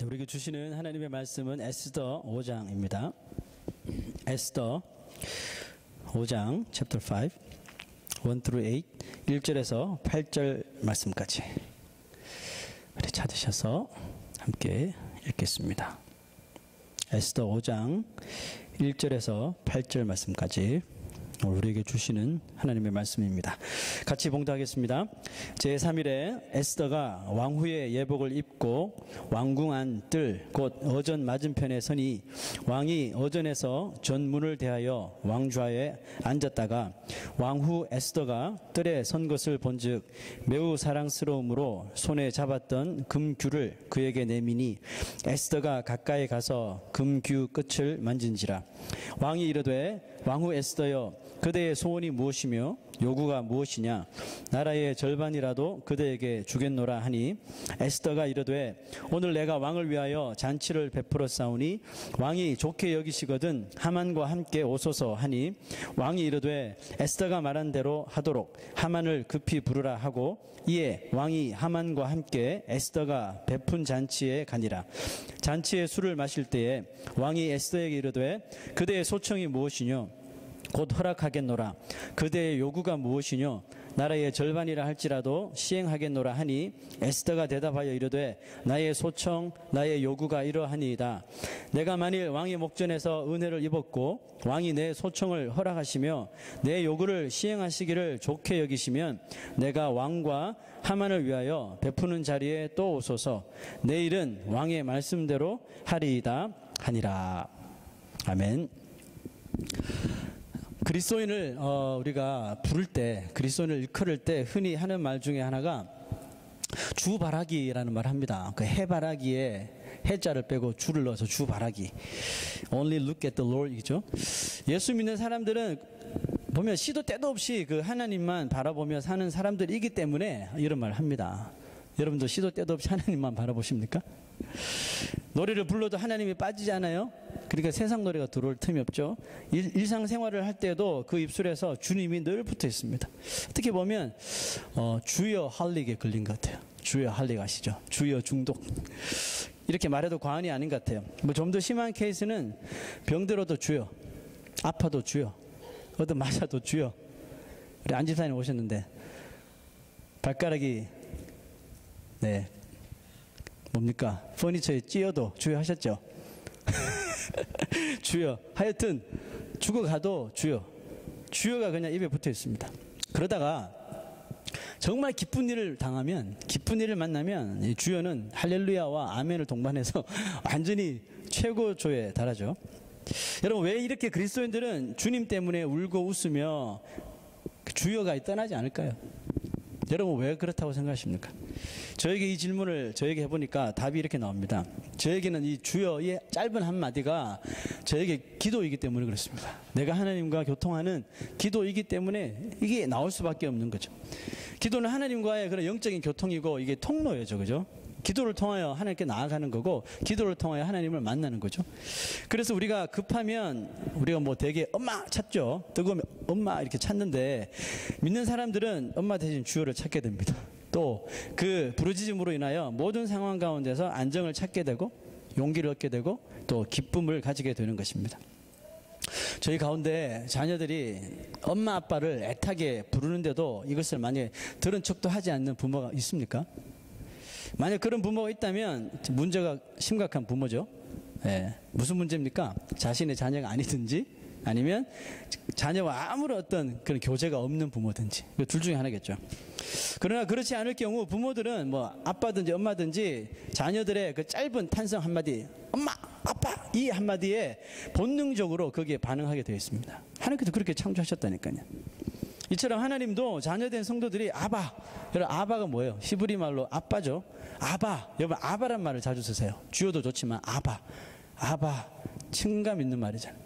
우리에게 주시는 하나님의 말씀은 에스더 5장입니다. 에스더 5장 chapter 5 1 through 8 1절에서 8절 말씀까지 우리 찾으셔서 함께 읽겠습니다. 에스더 5장 1절에서 8절 말씀까지 우리에게 주시는 하나님의 말씀입니다. 같이 봉독하겠습니다. 제3일에 에스더가 왕후의 예복을 입고 왕궁안 뜰 곧 어전 맞은편에 서니 왕이 어전에서 전문을 대하여 왕좌에 앉았다가 왕후 에스더가 뜰에 선 것을 본즉 매우 사랑스러움으로 손에 잡았던 금규를 그에게 내미니 에스더가 가까이 가서 금규 끝을 만진지라. 왕이 이르되 왕후 에스더여 그대의 소원이 무엇이며 요구가 무엇이냐? 나라의 절반이라도 그대에게 주겠노라 하니 에스더가 이르되 오늘 내가 왕을 위하여 잔치를 베풀어 싸우니 왕이 좋게 여기시거든 하만과 함께 오소서 하니 왕이 이르되 에스더가 말한 대로 하도록 하만을 급히 부르라 하고 이에 왕이 하만과 함께 에스더가 베푼 잔치에 가니라. 잔치에 술을 마실 때에 왕이 에스더에게 이르되 그대의 소청이 무엇이뇨? 곧 허락하겠노라. 그대의 요구가 무엇이뇨? 나라의 절반이라 할지라도 시행하겠노라 하니 에스더가 대답하여 이르되 나의 소청 나의 요구가 이러하니이다. 내가 만일 왕의 목전에서 은혜를 입었고 왕이 내 소청을 허락하시며 내 요구를 시행하시기를 좋게 여기시면 내가 왕과 하만을 위하여 베푸는 자리에 또 오소서. 내일은 왕의 말씀대로 하리이다 하니라. 아멘. 그리스도인을 우리가 부를 때, 그리스도인을 일컬을 때 흔히 하는 말 중에 하나가 주바라기라는 말을 합니다. 그 해바라기에 해자를 빼고 주를 넣어서 주바라기. Only look at the Lord 이죠. 예수 믿는 사람들은 보면 시도 때도 없이 그 하나님만 바라보며 사는 사람들이기 때문에 이런 말을 합니다. 여러분도 시도 때도 없이 하나님만 바라보십니까? 노래를 불러도 하나님이 빠지지 않아요? 그러니까 세상 노래가 들어올 틈이 없죠. 일상생활을 할 때도 그 입술에서 주님이 늘 붙어 있습니다. 어떻게 보면 주여 할릭에 걸린 것 같아요. 주여 할릭 아시죠? 주여 중독. 이렇게 말해도 과언이 아닌 것 같아요. 뭐 좀 더 심한 케이스는 병들어도 주여, 아파도 주여, 어디 맞아도 주여. 우리 안집사님 오셨는데 발가락이 뭡니까? 퍼니처에 찧어도 주여 하셨죠? 주여. 하여튼 죽어가도 주여. 주여가 그냥 입에 붙어 있습니다. 그러다가 정말 기쁜 일을 당하면, 기쁜 일을 만나면 이 주여는 할렐루야와 아멘을 동반해서 완전히 최고조에 달하죠. 여러분, 왜 이렇게 그리스도인들은 주님 때문에 울고 웃으며 주여가 떠나지 않을까요? 여러분, 왜 그렇다고 생각하십니까? 저에게 이 질문을 저에게 해보니까 답이 이렇게 나옵니다. 저에게는 이 주여의 짧은 한마디가 저에게 기도이기 때문에 그렇습니다. 내가 하나님과 교통하는 기도이기 때문에 이게 나올 수밖에 없는 거죠. 기도는 하나님과의 그런 영적인 교통이고 이게 통로예요, 그죠? 기도를 통하여 하나님께 나아가는 거고 기도를 통하여 하나님을 만나는 거죠. 그래서 우리가 급하면 우리가 뭐 되게 엄마 찾죠. 뜨거우면 엄마 이렇게 찾는데 믿는 사람들은 엄마 대신 주여를 찾게 됩니다. 또 그 부르짖음으로 인하여 모든 상황 가운데서 안정을 찾게 되고 용기를 얻게 되고 또 기쁨을 가지게 되는 것입니다. 저희 가운데 자녀들이 엄마 아빠를 애타게 부르는데도 이것을 만약에 들은 척도 하지 않는 부모가 있습니까? 만약 그런 부모가 있다면 문제가 심각한 부모죠. 무슨 문제입니까? 자신의 자녀가 아니든지 아니면 자녀와 아무런 어떤 그런 교제가 없는 부모든지 둘 중에 하나겠죠. 그러나 그렇지 않을 경우 부모들은 뭐 아빠든지 엄마든지 자녀들의 그 짧은 탄성 한마디 엄마 아빠 이 한마디에 본능적으로 거기에 반응하게 되어 있습니다. 하나님께서 그렇게 창조하셨다니까요. 이처럼 하나님도 자녀된 성도들이 아바. 여러분 아바가 뭐예요? 히브리 말로 아빠죠. 아바. 여러분 아바란 말을 자주 쓰세요. 주어도 좋지만 아바. 아바. 친감 있는 말이잖아요.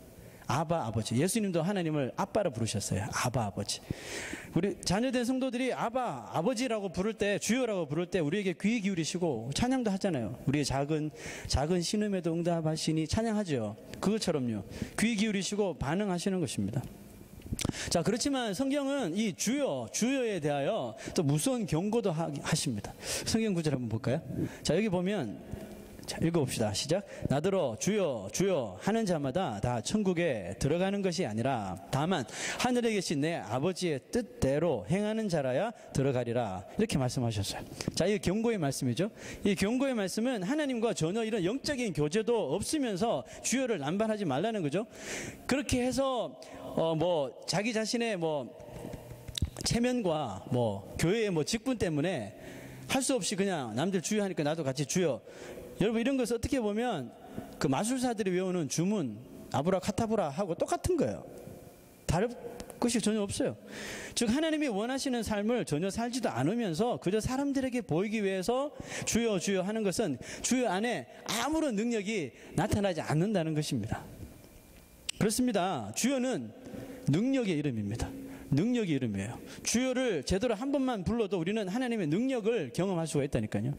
아바 아버지. 예수님도 하나님을 아빠라 부르셨어요. 아바 아버지. 우리 자녀된 성도들이 아바 아버지라고 부를 때 주여라고 부를 때 우리에게 귀 기울이시고 찬양도 하잖아요. 우리의 작은 신음에도 응답하시니 찬양하죠. 그것처럼요. 귀 기울이시고 반응하시는 것입니다. 자, 그렇지만 성경은 이 주여에 대하여 또 무서운 경고도 하십니다. 성경 구절 한번 볼까요? 자, 여기 보면 자, 읽어봅시다. 시작. 나더러 주여 주여 하는 자마다 다 천국에 들어가는 것이 아니라 다만 하늘에 계신 내 아버지의 뜻대로 행하는 자라야 들어가리라. 이렇게 말씀하셨어요. 자, 이 경고의 말씀이죠. 이 경고의 말씀은 하나님과 전혀 이런 영적인 교제도 없으면서 주여를 남발하지 말라는 거죠. 그렇게 해서 자기 자신의 체면과 교회의 직분 때문에 할 수 없이 그냥 남들 주여 하니까 나도 같이 주여. 여러분, 이런 것을 어떻게 보면 그 마술사들이 외우는 주문 아브라카타브라 하고 똑같은 거예요. 다를 것이 전혀 없어요. 즉 하나님이 원하시는 삶을 전혀 살지도 않으면서 그저 사람들에게 보이기 위해서 주여 주여 하는 것은 주여 안에 아무런 능력이 나타나지 않는다는 것입니다. 그렇습니다. 주여는 능력의 이름입니다. 능력의 이름이에요. 주여를 제대로 한 번만 불러도 우리는 하나님의 능력을 경험할 수가 있다니까요.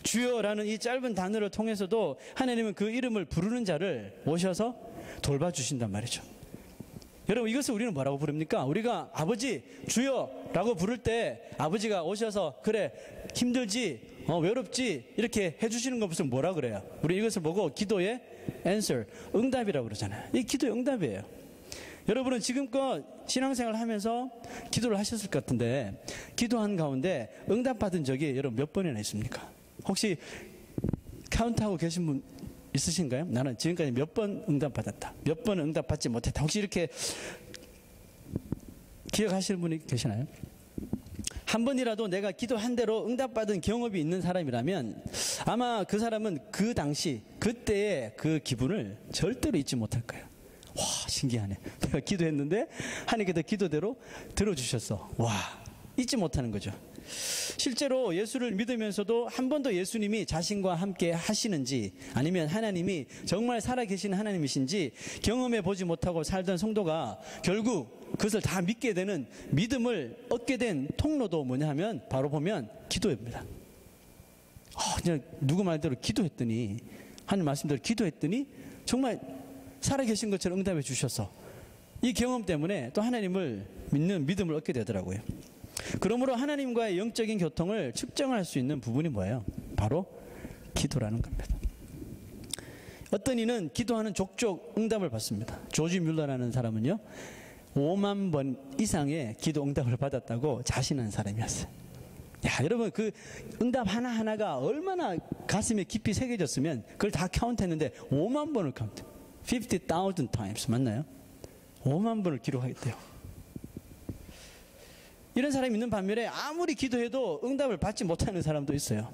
주여라는 이 짧은 단어를 통해서도 하나님은 그 이름을 부르는 자를 오셔서 돌봐주신단 말이죠. 여러분, 이것을 우리는 뭐라고 부릅니까? 우리가 아버지 주여라고 부를 때 아버지가 오셔서 그래 힘들지 외롭지 이렇게 해주시는 것을 뭐라 그래요? 우리 이것을 보고 기도의 answer, 응답이라고 그러잖아요. 이 기도의 응답이에요. 여러분은 지금껏 신앙생활을 하면서 기도를 하셨을 것 같은데 기도한 가운데 응답받은 적이 여러분 몇 번이나 있습니까? 혹시 카운트하고 계신 분 있으신가요? 나는 지금까지 몇 번 응답받았다, 몇 번 응답받지 못했다. 혹시 이렇게 기억하시는 분이 계시나요? 한 번이라도 내가 기도한 대로 응답받은 경험이 있는 사람이라면 아마 그 사람은 그 당시 그때의 그 기분을 절대로 잊지 못할 거예요. 와, 신기하네. 내가 기도했는데 하나님께서 기도대로 들어주셨어. 와, 잊지 못하는 거죠. 실제로 예수를 믿으면서도 한 번도 예수님이 자신과 함께 하시는지 아니면 하나님이 정말 살아계신 하나님이신지 경험해 보지 못하고 살던 성도가 결국 그것을 다 믿게 되는 믿음을 얻게 된 통로도 뭐냐 하면 바로 보면 기도입니다. 그냥 누구 말대로 기도했더니 하나님 말씀대로 기도했더니 정말 살아계신 것처럼 응답해 주셔서 이 경험 때문에 또 하나님을 믿는 믿음을 얻게 되더라고요. 그러므로 하나님과의 영적인 교통을 측정할 수 있는 부분이 뭐예요? 바로 기도라는 겁니다. 어떤 이는 기도하는 족족 응답을 받습니다. 조지 뮬러라는 사람은요 5만 번 이상의 기도 응답을 받았다고 자신한 사람이었어요. 야, 여러분, 그 응답 하나하나가 얼마나 가슴에 깊이 새겨졌으면 그걸 다 카운트했는데 5만 번을 카운트, 50,000 times 맞나요? 5만 번을 기록하겠대요. 이런 사람이 있는 반면에 아무리 기도해도 응답을 받지 못하는 사람도 있어요.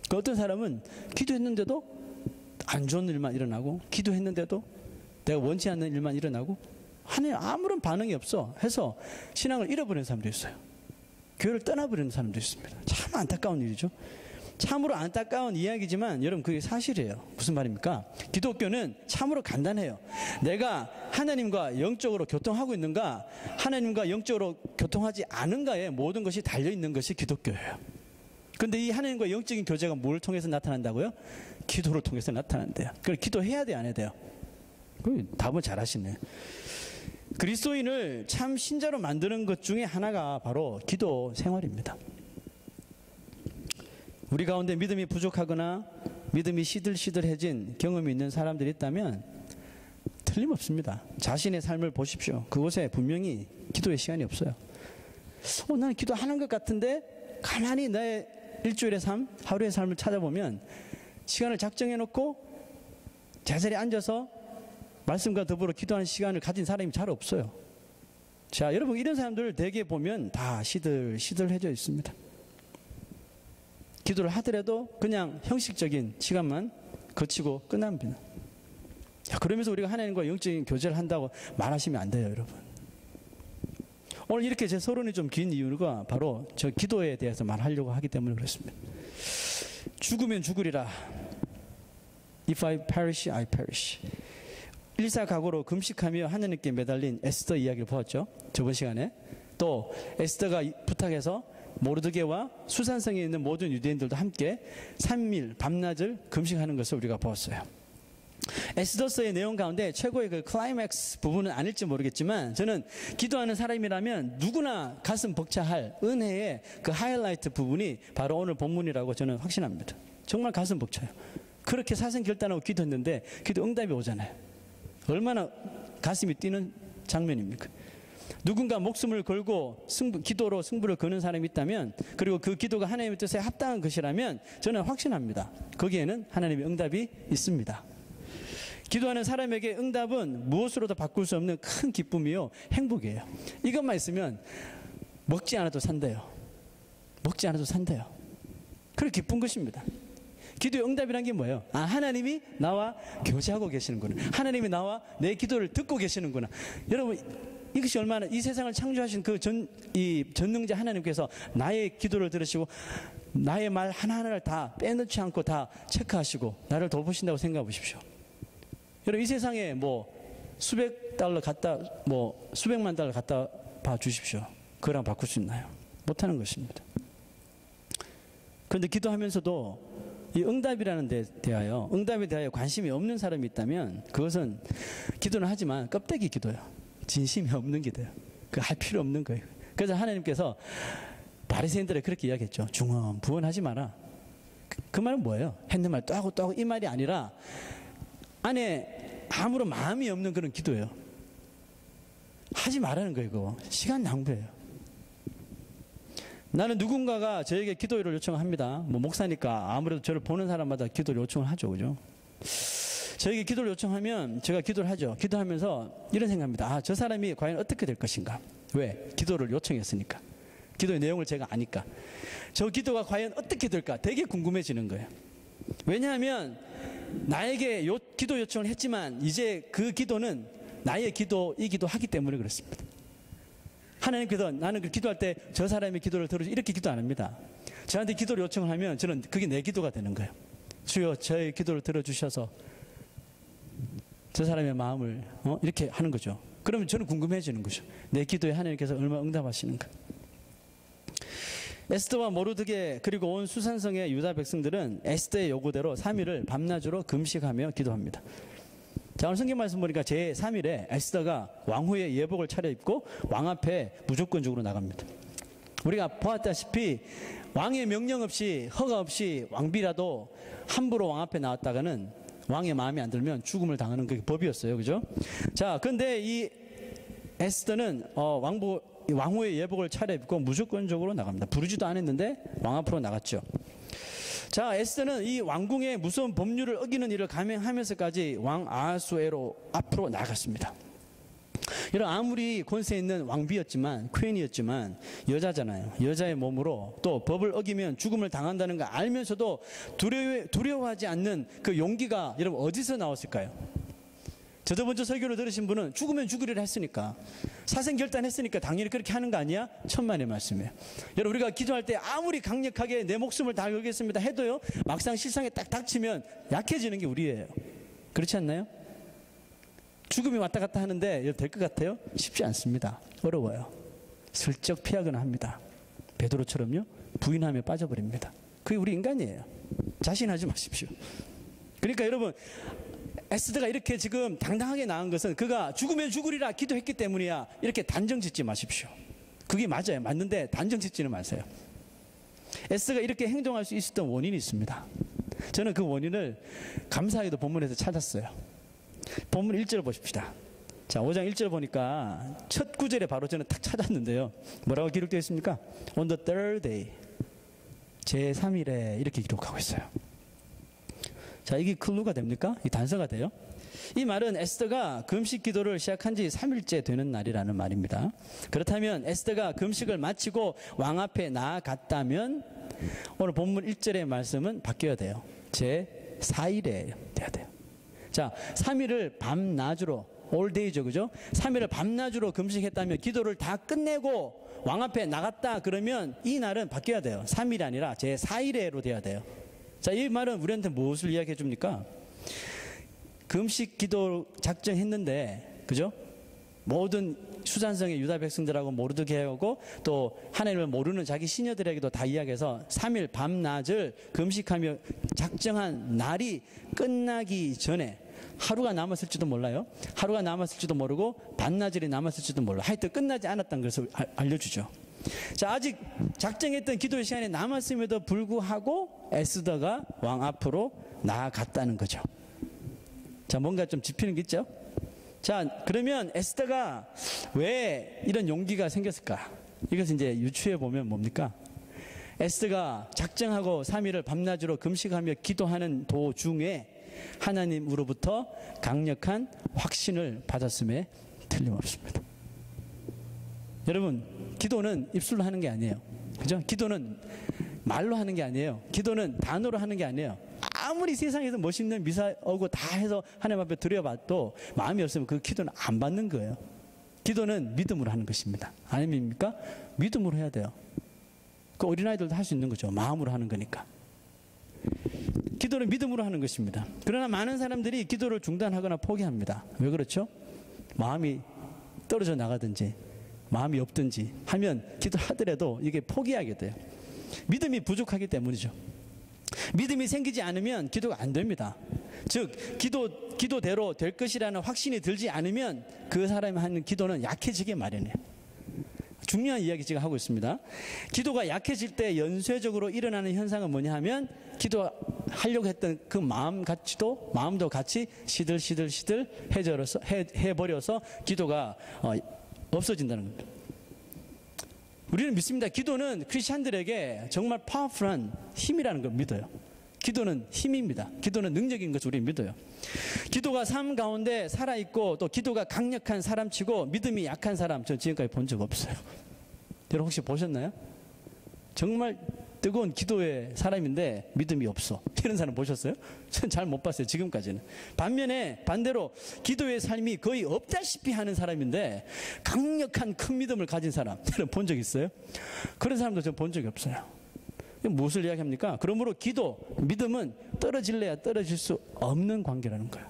그 어떤 사람은 기도했는데도 안 좋은 일만 일어나고, 기도했는데도 내가 원치 않는 일만 일어나고, 하나님 아무런 반응이 없어 해서 신앙을 잃어버리는 사람도 있어요. 교회를 떠나버리는 사람도 있습니다. 참 안타까운 일이죠. 참으로 안타까운 이야기지만 여러분 그게 사실이에요. 무슨 말입니까? 기독교는 참으로 간단해요. 내가 하나님과 영적으로 교통하고 있는가, 하나님과 영적으로 교통하지 않은가에 모든 것이 달려있는 것이 기독교예요. 그런데 이 하나님과 영적인 교제가 뭘 통해서 나타난다고요? 기도를 통해서 나타난대요. 그걸 기도해야 돼, 안 해야 돼요? 그 답을 잘 하시네. 그리스도인을 참 신자로 만드는 것 중에 하나가 바로 기도 생활입니다. 우리 가운데 믿음이 부족하거나 믿음이 시들시들해진 경험이 있는 사람들이 있다면 틀림없습니다. 자신의 삶을 보십시오. 그곳에 분명히 기도의 시간이 없어요. 나는 기도하는 것 같은데 가만히 나의 일주일의 삶, 하루의 삶을 찾아보면 시간을 작정해 놓고 제자리에 앉아서 말씀과 더불어 기도하는 시간을 가진 사람이 잘 없어요. 자, 여러분 이런 사람들을 대개 보면 다 시들시들해져 있습니다. 기도를 하더라도 그냥 형식적인 시간만 거치고 끝납니다. 자, 그러면서 우리가 하나님과 영적인 교제를 한다고 말하시면 안 돼요, 여러분. 오늘 이렇게 제 서론이 좀 긴 이유가 바로 저 기도에 대해서 말하려고 하기 때문에 그렇습니다. 죽으면 죽으리라. If I perish, I perish. 일사각오로 금식하며 하나님께 매달린 에스더 이야기를 보았죠. 저번 시간에. 또 에스더가 부탁해서 모르드게와 수산성에 있는 모든 유대인들도 함께 3일 밤낮을 금식하는 것을 우리가 보았어요. 에스더서의 내용 가운데 최고의 그 클라이맥스 부분은 아닐지 모르겠지만 저는 기도하는 사람이라면 누구나 가슴 벅차할 은혜의 그 하이라이트 부분이 바로 오늘 본문이라고 저는 확신합니다. 정말 가슴 벅차요. 그렇게 사생결단하고 기도했는데 기도 응답이 오잖아요. 얼마나 가슴이 뛰는 장면입니까? 누군가 목숨을 걸고 기도로 승부를 거는 사람이 있다면, 그리고 그 기도가 하나님의 뜻에 합당한 것이라면 저는 확신합니다. 거기에는 하나님의 응답이 있습니다. 기도하는 사람에게 응답은 무엇으로도 바꿀 수 없는 큰 기쁨이요, 행복이에요. 이것만 있으면 먹지 않아도 산대요. 먹지 않아도 산대요. 그렇게 기쁜 것입니다. 기도의 응답이란 게 뭐예요? 아, 하나님이 나와 교제하고 계시는구나. 하나님이 나와 내 기도를 듣고 계시는구나. 여러분, 이것이 얼마나, 이 세상을 창조하신 그 전능자 하나님께서 나의 기도를 들으시고 나의 말 하나하나를 다 빼놓지 않고 다 체크하시고 나를 돌보신다고 생각해 보십시오. 여러분, 이 세상에 뭐 수백만 달러 갖다 봐 주십시오. 그거랑 바꿀 수 있나요? 못하는 것입니다. 그런데 기도하면서도 이 응답이라는 데 대하여, 응답에 대하여 관심이 없는 사람이 있다면 그것은 기도는 하지만 껍데기 기도예요. 진심이 없는 기도예요. 그 할 필요 없는 거예요. 그래서 하나님께서 바리새인들에 그렇게 이야기했죠. 중언부언하지 마라. 그 말은 뭐예요? 했는 말 또 하고 또 하고, 이 말이 아니라 안에 아무런 마음이 없는 그런 기도예요. 하지 말라는 거예요. 그거 시간 낭비예요. 나는 누군가가 저에게 기도를 요청합니다. 뭐 목사니까 아무래도 저를 보는 사람마다 기도를 요청을 하죠. 그죠? 저에게 기도를 요청하면 제가 기도를 하죠. 기도하면서 이런 생각합니다. 아, 저 사람이 과연 어떻게 될 것인가? 왜? 기도를 요청했으니까. 기도의 내용을 제가 아니까. 저 기도가 과연 어떻게 될까? 되게 궁금해지는 거예요. 왜냐하면 나에게 기도 요청을 했지만 이제 그 기도는 나의 기도이기도 하기 때문에 그렇습니다. 하나님께서 나는 그 기도할 때 저 사람의 기도를 들어주고 이렇게 기도 안 합니다. 저한테 기도를 요청을 하면 저는 그게 내 기도가 되는 거예요. 주여, 저의 기도를 들어주셔서 저 사람의 마음을 이렇게 하는 거죠. 그러면 저는 궁금해지는 거죠. 내 기도에 하나님께서 얼마나 응답하시는가. 에스더와 모르드게 그리고 온 수산성의 유다 백성들은 에스더의 요구대로 3일을 밤낮으로 금식하며 기도합니다. 자, 오늘 성경 말씀 보니까 제3일에 에스더가 왕후의 예복을 차려입고 왕 앞에 무조건적으로 나갑니다. 우리가 보았다시피 왕의 명령 없이, 허가 없이 왕비라도 함부로 왕 앞에 나왔다가는 왕의 마음에 안 들면 죽음을 당하는 그게 법이었어요. 그죠? 자, 근데 이 에스더는 왕후의 예복을 차려입고 무조건적으로 나갑니다. 부르지도 않았는데 왕 앞으로 나갔죠. 자, 에스더는 이 왕궁의 무서운 법률을 어기는 일을 감행하면서까지 왕 아하수에로 앞으로 나갔습니다. 여러분, 아무리 권세 있는 왕비였지만, 퀸이었지만 여자잖아요. 여자의 몸으로 또 법을 어기면 죽음을 당한다는 거 알면서도 두려워하지 않는 그 용기가 여러분 어디서 나왔을까요? 저번 주 설교를 들으신 분은 죽으면 죽으리라 했으니까, 사생결단했으니까 당연히 그렇게 하는 거 아니야? 천만의 말씀이에요. 여러분, 우리가 기도할 때 아무리 강력하게 내 목숨을 다 걸겠습니다 해도요, 막상 실상에 딱 닥치면 약해지는 게 우리예요. 그렇지 않나요? 죽음이 왔다 갔다 하는데 될 것 같아요? 쉽지 않습니다. 어려워요. 슬쩍 피하거나 합니다. 베드로처럼요, 부인하며 빠져버립니다. 그게 우리 인간이에요. 자신하지 마십시오. 그러니까 여러분, 에스더가 이렇게 지금 당당하게 나온 것은 그가 죽으면 죽으리라 기도했기 때문이야. 이렇게 단정 짓지 마십시오. 그게 맞아요. 맞는데 단정 짓지는 마세요. 에스더가 이렇게 행동할 수 있었던 원인이 있습니다. 저는 그 원인을 감사히도 본문에서 찾았어요. 본문 1절 보십시다. 자, 5장 1절 보니까 첫 구절에 바로 저는 탁 찾았는데요. 뭐라고 기록되어 있습니까? On the third day, 제3일에 이렇게 기록하고 있어요. 자, 이게 클루가 됩니까? 이 단서가 돼요? 이 말은 에스더가 금식 기도를 시작한 지 3일째 되는 날이라는 말입니다. 그렇다면 에스더가 금식을 마치고 왕 앞에 나아갔다면 오늘 본문 1절의 말씀은 바뀌어야 돼요. 제4일에 돼야 돼요. 자, 3일을 밤낮으로, all day죠, 그죠? 3일을 밤낮으로 금식했다면, 기도를 다 끝내고 왕 앞에 나갔다 그러면 이 날은 바뀌어야 돼요. 3일이 아니라 제4일에로 돼야 돼요. 자, 이 말은 우리한테 무엇을 이야기해 줍니까? 금식 기도 작정했는데, 그죠? 모든 수산성의 유다 백성들하고 모르드게하고 또 하나님을 모르는 자기 시녀들에게도 다 이야기해서 3일 밤낮을 금식하며 작정한 날이 끝나기 전에 하루가 남았을지도 몰라요. 하루가 남았을지도 모르고 반나절이 남았을지도 몰라. 하여튼 끝나지 않았다는 것을 알려주죠. 자, 아직 작정했던 기도의 시간이 남았음에도 불구하고 에스더가 왕 앞으로 나아갔다는 거죠. 자, 뭔가 좀 짚히는 게 있죠? 자, 그러면 에스더가 왜 이런 용기가 생겼을까? 이것을 이제 유추해 보면 뭡니까? 에스더가 작정하고 3일을 밤낮으로 금식하며 기도하는 도중에 하나님으로부터 강력한 확신을 받았음에 틀림없습니다. 여러분, 기도는 입술로 하는 게 아니에요. 그죠? 기도는 말로 하는 게 아니에요. 기도는 단어로 하는 게 아니에요. 아무리 세상에서 멋있는 미사 오고 다 해서 하나님 앞에 드려봐도 마음이 없으면 그 기도는 안 받는 거예요. 기도는 믿음으로 하는 것입니다. 아닙니까? 믿음으로 해야 돼요. 그 어린아이들도 할 수 있는 거죠. 마음으로 하는 거니까. 기도는 믿음으로 하는 것입니다. 그러나 많은 사람들이 기도를 중단하거나 포기합니다. 왜 그렇죠? 마음이 떨어져 나가든지 마음이 없든지 하면 기도하더라도 이게 포기하게 돼요. 믿음이 부족하기 때문이죠. 믿음이 생기지 않으면 기도가 안 됩니다. 즉 기도대로 될 것이라는 확신이 들지 않으면 그 사람이 하는 기도는 약해지게 마련해요. 중요한 이야기 제가 하고 있습니다. 기도가 약해질 때 연쇄적으로 일어나는 현상은 뭐냐 하면 기도하려고 했던 그 마음도 같이 시들시들 해버려서 기도가 없어진다는 겁니다. 우리는 믿습니다. 기도는 크리스찬들에게 정말 파워풀한 힘이라는 걸 믿어요. 기도는 힘입니다. 기도는 능력인 것을 우리는 믿어요. 기도가 삶 가운데 살아있고 또 기도가 강력한 사람치고 믿음이 약한 사람 저 지금까지 본 적 없어요. 여러분 혹시 보셨나요? 정말 뜨거운 기도의 사람인데 믿음이 없어. 이런 사람 보셨어요? 저는 잘 못 봤어요. 지금까지는. 반대로 기도의 삶이 거의 없다시피 하는 사람인데 강력한 큰 믿음을 가진 사람 여러분 본 적 있어요? 그런 사람도 저는 본 적이 없어요. 무엇을 이야기합니까? 그러므로 믿음은 떨어질래야 떨어질 수 없는 관계라는 거예요.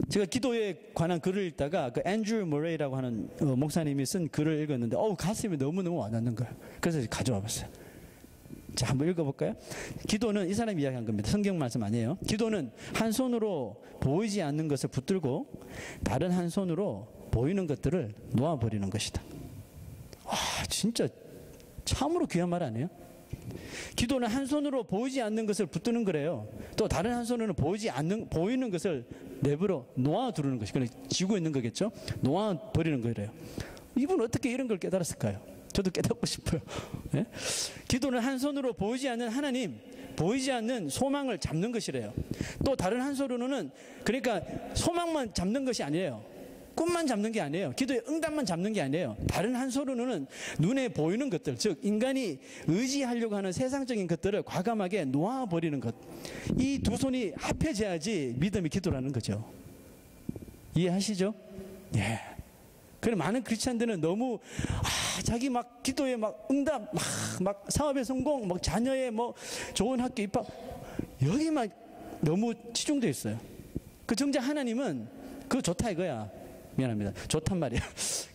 제가 기도에 관한 글을 읽다가 그 앤드류 머레이라고 하는 목사님이 쓴 글을 읽었는데 가슴이 너무너무 와닿는 거예요. 그래서 가져와 봤어요. 자, 한번 읽어볼까요? 기도는 이 사람이 이야기한 겁니다. 성경 말씀 아니에요. 기도는 한 손으로 보이지 않는 것을 붙들고 다른 한 손으로 보이는 것들을 놓아버리는 것이다. 와, 진짜 참으로 귀한 말 아니에요? 기도는 한 손으로 보이지 않는 것을 붙드는 거래요. 또 다른 한 손으로는 보이는 것을 내버려 놓아두는 것이, 그냥 쥐고 있는 거겠죠? 놓아버리는 거래요. 이분은 어떻게 이런 걸 깨달았을까요? 저도 깨닫고 싶어요. 네? 기도는 한 손으로 보이지 않는 하나님, 보이지 않는 소망을 잡는 것이래요. 또 다른 한 손으로는 그러니까 소망만 잡는 것이 아니에요. 꿈만 잡는 게 아니에요. 기도의 응답만 잡는 게 아니에요. 다른 한 손으로는 눈에 보이는 것들, 즉 인간이 의지하려고 하는 세상적인 것들을 과감하게 놓아버리는 것. 이 두 손이 합해져야지 믿음이 기도라는 거죠. 이해하시죠? 예. 그래 많은 크리스찬들은 너무 자기 막 기도에 막 응답, 막 사업의 성공, 막 자녀의 뭐 좋은 학교 입학 여기만 너무 치중되어 있어요. 그 정작 하나님은 그거 좋다 이거야. 미안합니다. 좋단 말이에요.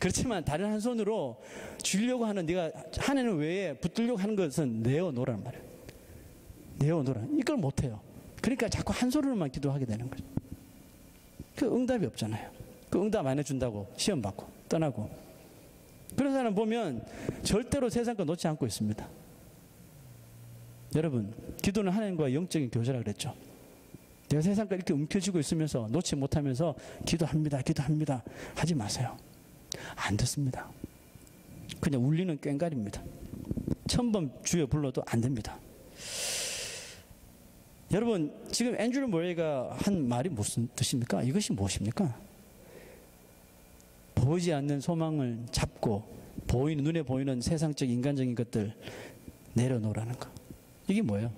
그렇지만 다른 한 손으로 주려고 하는 네가 하나님 외에 붙들려고 하는 것은 내어놓으라는 말이에요. 내어놓으라. 이걸 못해요. 그러니까 자꾸 한 손으로만 기도하게 되는 거죠. 그 응답이 없잖아요. 그 응답 안 해준다고 시험 받고 떠나고 그런 사람 보면 절대로 세상 거 놓지 않고 있습니다. 여러분, 기도는 하나님과 영적인 교제라 그랬죠. 내가 세상과 이렇게 움켜쥐고 있으면서 놓지 못하면서 기도합니다 하지 마세요. 안 듣습니다. 그냥 울리는 꽹과리입니다. 1000번 주여 불러도 안 됩니다. 여러분, 지금 앤드류 머레이가 한 말이 무슨 뜻입니까? 이것이 무엇입니까? 보이지 않는 소망을 잡고 눈에 보이는 세상적 인간적인 것들 내려놓으라는 거. 이게 뭐예요?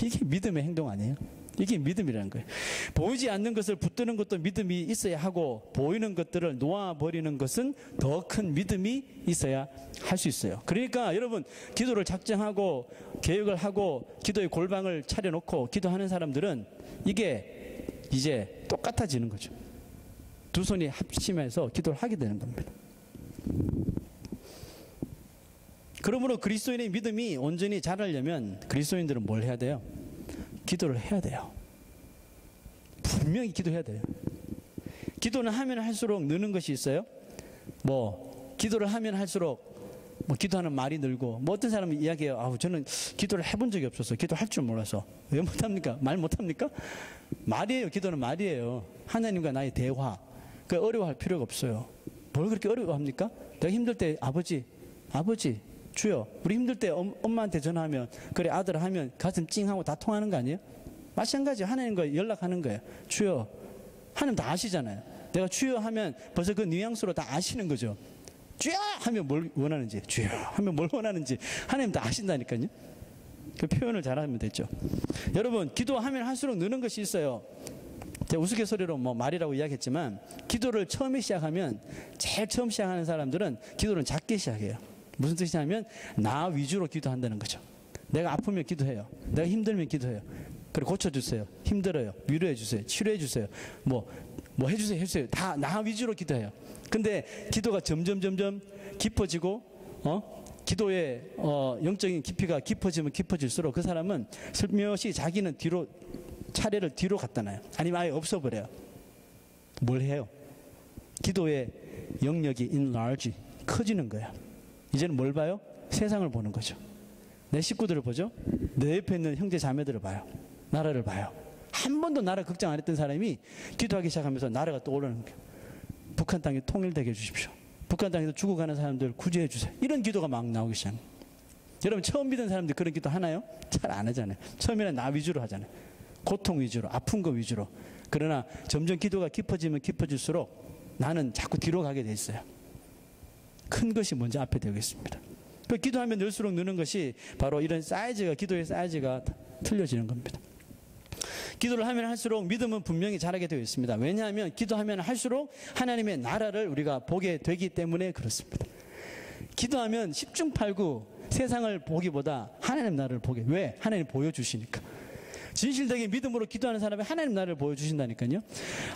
이게 믿음의 행동 아니에요? 이게 믿음이라는 거예요. 보이지 않는 것을 붙드는 것도 믿음이 있어야 하고 보이는 것들을 놓아버리는 것은 더 큰 믿음이 있어야 할 수 있어요. 그러니까 여러분, 기도를 작정하고 계획을 하고 기도의 골방을 차려놓고 기도하는 사람들은 이게 이제 똑같아지는 거죠. 두 손이 합심해서 기도를 하게 되는 겁니다. 그러므로 그리스도인의 믿음이 온전히 자라려면 그리스도인들은 뭘 해야 돼요? 기도를 해야 돼요. 분명히 기도해야 돼요. 기도는 하면 할수록 느는 것이 있어요. 기도를 하면 할수록 뭐 기도하는 말이 늘고, 뭐 어떤 사람은 이야기해요. 아우, 저는 기도를 해본 적이 없어서 기도할 줄 몰라서. 왜 못합니까? 말 못합니까? 말이에요. 기도는 말이에요. 하나님과 나의 대화. 그 어려워할 필요가 없어요. 뭘 그렇게 어려워합니까? 내가 힘들 때 아버지 주여. 우리 힘들 때 엄마한테 전화하면, 그래 아들 하면 가슴 찡하고 다 통하는 거 아니에요? 마찬가지. 하나님과 연락하는 거예요. 주여. 하나님 다 아시잖아요. 내가 주여 하면 벌써 그 뉘앙스로 다 아시는 거죠. 주여 하면 뭘 원하는지, 주여 하면 뭘 원하는지 하나님 다 아신다니까요. 그 표현을 잘하면 됐죠. 여러분, 기도하면 할수록 느는 것이 있어요. 제가 우스갯소리로 뭐 말이라고 이야기했지만, 기도를 처음에 시작하면, 제일 처음 시작하는 사람들은 기도를 작게 시작해요. 무슨 뜻이냐면 나 위주로 기도한다는 거죠. 내가 아프면 기도해요. 내가 힘들면 기도해요. 그리고 고쳐주세요. 힘들어요. 위로해주세요. 치료해주세요. 뭐 해주세요. 다 나 위주로 기도해요. 근데 기도가 점점 깊어지고, 기도의 영적인 깊이가 깊어지면 깊어질수록 그 사람은 슬며시 자기는 차례를 뒤로 갖다 놔요. 아니면 아예 없어버려요. 뭘 해요? 기도의 영역이 enlarge, 커지는 거야. 이제는 뭘 봐요? 세상을 보는 거죠. 내 식구들을 보죠. 내 옆에 있는 형제 자매들을 봐요. 나라를 봐요. 한 번도 나라 걱정 안 했던 사람이 기도하기 시작하면서 나라가 떠오르는 거예요. 북한 땅이 통일되게 해주십시오. 북한 땅에서 죽어가는 사람들 구제해 주세요. 이런 기도가 막 나오기 시작해요. 여러분, 처음 믿은 사람들 그런 기도 하나요? 잘 안 하잖아요. 처음에는 나 위주로 하잖아요. 고통 위주로, 아픈 거 위주로. 그러나 점점 기도가 깊어지면 깊어질수록 나는 자꾸 뒤로 가게 돼 있어요. 큰 것이 먼저 앞에 되겠습니다. 그 기도하면 늘수록 느는 것이 바로 이런 사이즈가, 기도의 사이즈가 틀려지는 겁니다. 기도를 하면 할수록 믿음은 분명히 자라게 되어 있습니다. 왜냐하면 기도하면 할수록 하나님의 나라를 우리가 보게 되기 때문에 그렇습니다. 기도하면 10중 8구 세상을 보기보다 하나님 나라를 보게. 왜? 하나님 보여주시니까. 진실되게 믿음으로 기도하는 사람이 하나님 나라를 보여주신다니까요.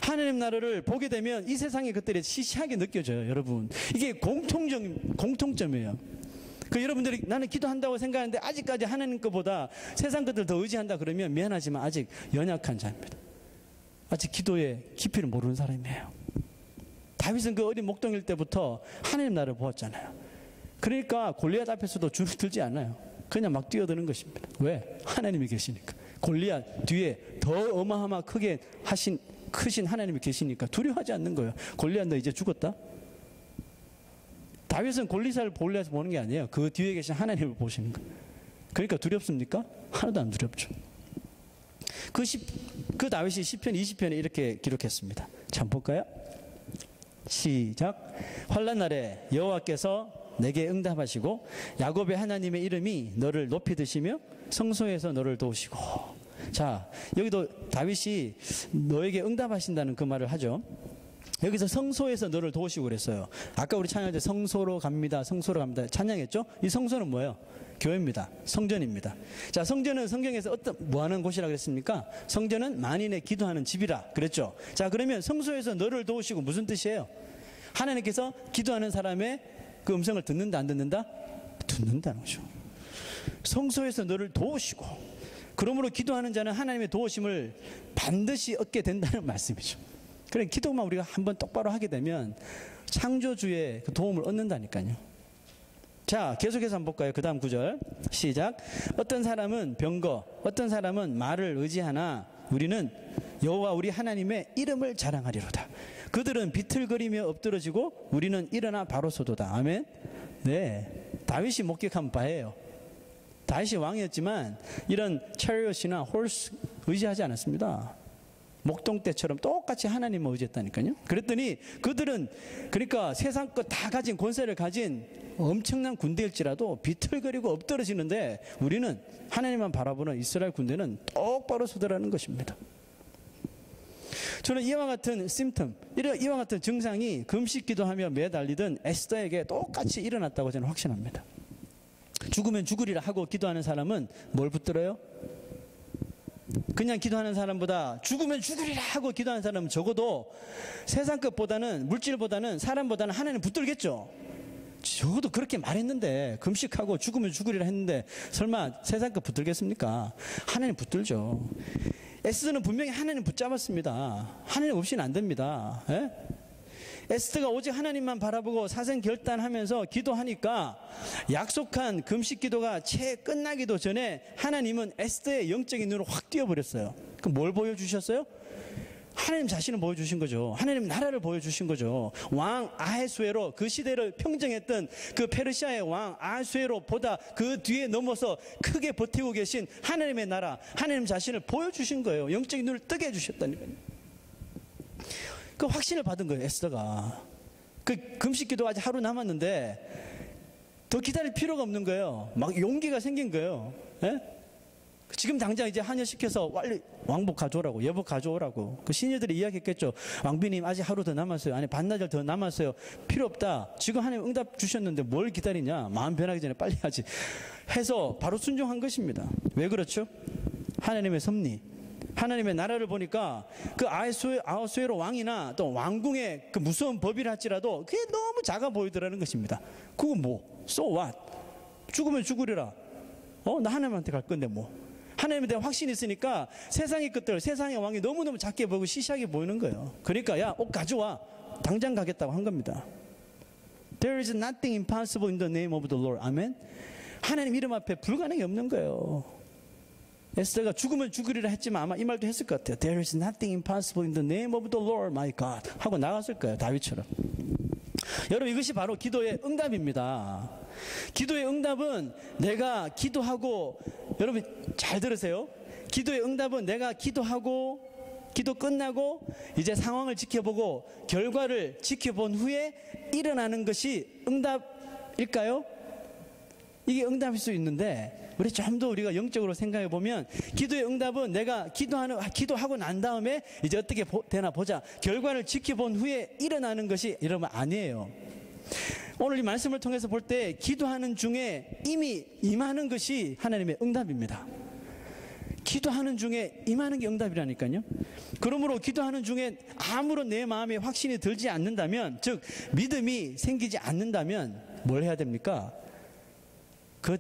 하나님 나라를 보게 되면 이 세상의 것들이 시시하게 느껴져요. 여러분, 이게 공통점이에요. 그 여러분들이 나는 기도한다고 생각하는데 아직까지 하나님 것보다 세상 것들 더 의지한다 그러면 미안하지만 아직 연약한 자입니다. 아직 기도의 깊이를 모르는 사람이에요. 다윗은 그 어린 목동일 때부터 하나님 나라를 보았잖아요. 그러니까 골리앗 앞에서도 줄을 들지 않아요. 그냥 막 뛰어드는 것입니다. 왜? 하나님이 계시니까. 골리앗 뒤에 더 어마어마하게 크신 하나님이 계시니까 두려워하지 않는 거예요. 골리앗 너 이제 죽었다? 다윗은 골리앗을 보는 게 아니에요. 그 뒤에 계신 하나님을 보시는 거예요. 그러니까 두렵습니까? 하나도 안 두렵죠. 그 다윗이 시편 20편에 이렇게 기록했습니다. 참 볼까요? 시작. 환난 날에 여호와께서 내게 응답하시고 야곱의 하나님의 이름이 너를 높이 드시며 성소에서 너를 도우시고. 자, 여기도 다윗이 너에게 응답하신다는 그 말을 하죠. 여기서 성소에서 너를 도우시고 그랬어요. 아까 우리 찬양할 때 성소로 갑니다. 찬양했죠? 이 성소는 뭐예요? 교회입니다. 성전입니다. 자, 성전은 성경에서 뭐 하는 곳이라 그랬습니까? 성전은 만인의 기도하는 집이라 그랬죠. 자, 그러면 성소에서 너를 도우시고 무슨 뜻이에요? 하나님께서 기도하는 사람의 그 음성을 듣는다, 안 듣는다? 듣는다는 거죠. 성소에서 너를 도우시고, 그러므로 기도하는 자는 하나님의 도우심을 반드시 얻게 된다는 말씀이죠. 그래, 기도만 우리가 한번 똑바로 하게 되면 창조주의 그 도움을 얻는다니까요. 자, 계속해서 한번 볼까요? 그 다음 구절 시작. 어떤 사람은 병거, 어떤 사람은 말을 의지하나 우리는 여호와 우리 하나님의 이름을 자랑하리로다. 그들은 비틀거리며 엎드러지고 우리는 일어나 바로 서도다. 아멘. 네, 다윗이 목격한 바예요. 다윗이 왕이었지만 이런 차리엇이나 홀스 의지하지 않았습니다. 목동 때처럼 똑같이 하나님을 의지했다니까요. 그랬더니 그들은 그러니까 세상 것 다 가진 권세를 가진 엄청난 군대일지라도 비틀거리고 엎드러지는데 우리는 하나님만 바라보는 이스라엘 군대는 똑바로 서더라는 것입니다. 저는 이와 같은 심텀, 이와 같은 증상이 금식 기도하며 매달리던 에스더에게 똑같이 일어났다고 저는 확신합니다. 죽으면 죽으리라 하고 기도하는 사람은 뭘 붙들어요? 그냥 기도하는 사람보다 죽으면 죽으리라 하고 기도하는 사람은 적어도 세상 것보다는, 물질보다는, 사람보다는 하나님 붙들겠죠. 적어도 그렇게 말했는데, 금식하고 죽으면 죽으리라 했는데 설마 세상 것 붙들겠습니까? 하나님 붙들죠. 에스더는 분명히 하나님 붙잡았습니다. 하나님 없이는 안 됩니다. 예? 에스더가 오직 하나님만 바라보고 사생 결단하면서 기도하니까 약속한 금식 기도가 채 끝나기도 전에 하나님은 에스더의 영적인 눈을 확 띄워버렸어요. 그럼 뭘 보여주셨어요? 하나님 자신을 보여주신 거죠. 하나님 나라를 보여주신 거죠. 왕 아하수에로, 그 시대를 평정했던 그 페르시아의 왕 아하수에로보다 그 뒤에 넘어서 크게 버티고 계신 하나님의 나라, 하나님 자신을 보여주신 거예요. 영적인 눈을 뜨게 해주셨다니까요. 그 확신을 받은 거예요, 에스더가. 그 금식 기도가 아직 하루 남았는데 더 기다릴 필요가 없는 거예요. 막 용기가 생긴 거예요. 예? 지금 당장 이제 한여시켜서 빨리 왕복 가져오라고, 예복 가져오라고. 그 시녀들이 이야기했겠죠. 왕비님 아직 하루 더 남았어요. 아니 반나절 더 남았어요. 필요 없다. 지금 하나님 응답 주셨는데 뭘 기다리냐. 마음 변하기 전에 빨리 하지. 해서 바로 순종한 것입니다. 왜 그렇죠? 하나님의 섭리, 하나님의 나라를 보니까 그 아하수에로 왕이나 또 왕궁의 그 무서운 법이라 할지라도 그게 너무 작아 보이더라는 것입니다. 그거 뭐? So what? 죽으면 죽으리라. 나 하나님한테 갈 건데 뭐. 하나님에 대한 확신이 있으니까 세상의 것들, 세상의 왕이 너무너무 작게 보이고 시시하게 보이는 거예요. 그러니까 야, 옷 가져와. 당장 가겠다고 한 겁니다. There is nothing impossible in the name of the Lord. 아멘. 하나님 이름 앞에 불가능이 없는 거예요. 에스더가 죽으면 죽으리라 했지만 아마 이 말도 했을 것 같아요. There is nothing impossible in the name of the Lord my God 하고 나갔을 거예요. 다윗처럼. 여러분 이것이 바로 기도의 응답입니다. 기도의 응답은 내가 기도하고, 여러분 잘 들으세요. 기도의 응답은 내가 기도하고 기도 끝나고 이제 상황을 지켜보고 결과를 지켜본 후에 일어나는 것이 응답일까요? 이게 응답일 수 있는데 우리 좀 더 우리가 영적으로 생각해 보면 기도의 응답은 내가 기도하고 난 다음에 이제 어떻게 되나 보자, 결과를 지켜본 후에 일어나는 것이 여러분 아니에요. 오늘 이 말씀을 통해서 볼 때 기도하는 중에 이미 임하는 것이 하나님의 응답입니다. 기도하는 중에 임하는 게 응답이라니까요. 그러므로 기도하는 중에 아무런 내 마음에 확신이 들지 않는다면, 즉 믿음이 생기지 않는다면 뭘 해야 됩니까? 그